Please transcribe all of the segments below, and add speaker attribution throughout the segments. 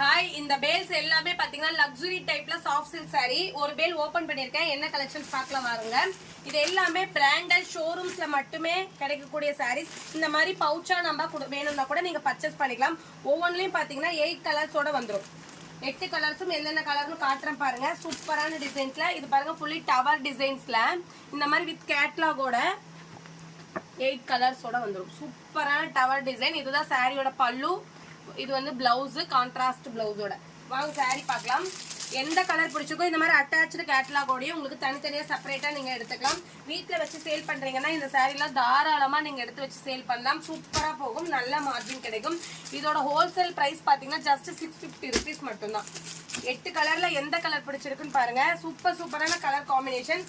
Speaker 1: Hi, இந்த balls எல்லாமே பாத்தீங்கன்னா லக்ஸுரி டைப்ல சாஃப்ட் சில்க் saree. ஒரு பேல் ஓபன் பண்ணிருக்கேன். என்ன கலெக்ஷன்ஸ் பார்க்கலாம் வாருங்க. இது எல்லாமே பிராண்டட் ஷோரூம்ஸ்ல மட்டுமே கிடைக்கக்கூடிய sarees. இந்த மாதிரி பவுச்சா நம்ம வேணும்னா கூட நீங்க பர்ச்சேஸ் பண்ணிக்கலாம். ஒவ்வொன்றிலையும் பாத்தீங்கன்னா 8 கலர்ஸோட வந்துடும். 8 கலர்ஸும் என்னென்ன கலர்னு காட்டுறேன் பாருங்க. சூப்பரான டிசைன்ஸ்ல இது பாருங்க, ஃபுல்லி டவர் டிசைன்ஸ்ல இந்த மாதிரி வித் கேட்லாகோட 8 கலர்ஸோட வந்துடும். சூப்பரான டவர் டிசைன். இதுதான் சாரியோட பல்லு. இது வந்து பிளவுஸ், கான்ட்ராஸ்ட் பிளவுஸோட. வாங்க சாரி பார்க்கலாம். எந்த கலர் பிடிச்சிருக்கோ இந்த மாதிரி அட்டாச்சு கேட்லாகோடய உங்களுக்கு தனித்தனியா செப்பரேட்டா நீங்க எடுத்துக்கலாம். வீட்டுல வச்சு சேல் பண்றீங்கன்னா இந்த சாரீலாம் தாராளமா நீங்க எடுத்து வச்சு சேல் பண்ணலாம். சூப்பரா போகும், நல்ல மார்ஜின் கிடைக்கும். இதோட ஹோல்சேல் பிரைஸ் பாத்தீங்கன்னா ஜஸ்ட் 650 rupees மட்டும்தான். 8 கலர்ல எந்த கலர் பிடிச்சிருக்குன்னு பாருங்க. சூப்பரான கலர் காம்பினேஷன்.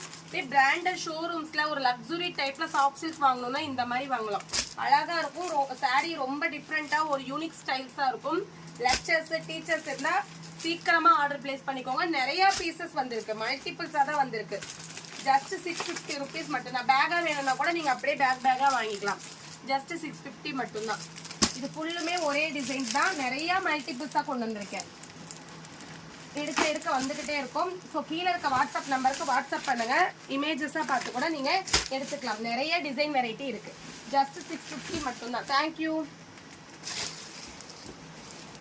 Speaker 1: பிராண்டட் ஷோரூம்ஸ்ல ஒரு லக்ஸுரி டைப்ல சாஃப்ட் சில்க் வாங்கணும்னா இந்த மாதிரி வாங்கலாம். அழகா இருக்கும். சாரி ரொம்ப டிஃப்ரெண்டா ஒரு யூனிக் ஸ்டைல்ஸா இருக்கும். லெக்சர்ஸ், டீச்சர்ஸ் இருந்தா சீக்கிரமா ஆர்டர் பிளேஸ் பண்ணிக்கோங்க. நிறைய பீசஸ் வந்திருக்கு, மல்டிபிள்ஸா தான் வந்திருக்கு. ஜஸ்ட் 650 rupees மட்டும்தான். பேகா வேணும்னா கூட நீங்க அப்படியே பேக்கா வாங்கிக்கலாம். ஜஸ்ட் 650 மட்டும்தான். இது ஃபுல்லுமே ஒரே டிசைன் தான். நிறைய மல்டிபிள்ஸா கொண்டு வந்திருக்கேன். எடுக்க வந்துகிட்டே இருக்கும். ஸோ கீழே இருக்க வாட்ஸ்அப் நம்பருக்கு வாட்ஸ்அப் பண்ணுங்க. இமேஜஸா பார்த்து கூட நீங்க எடுத்துக்கலாம். நிறைய டிசைன் வெரைட்டி இருக்கு. ஜஸ்ட் 650 மட்டும்தான். தேங்க்யூ.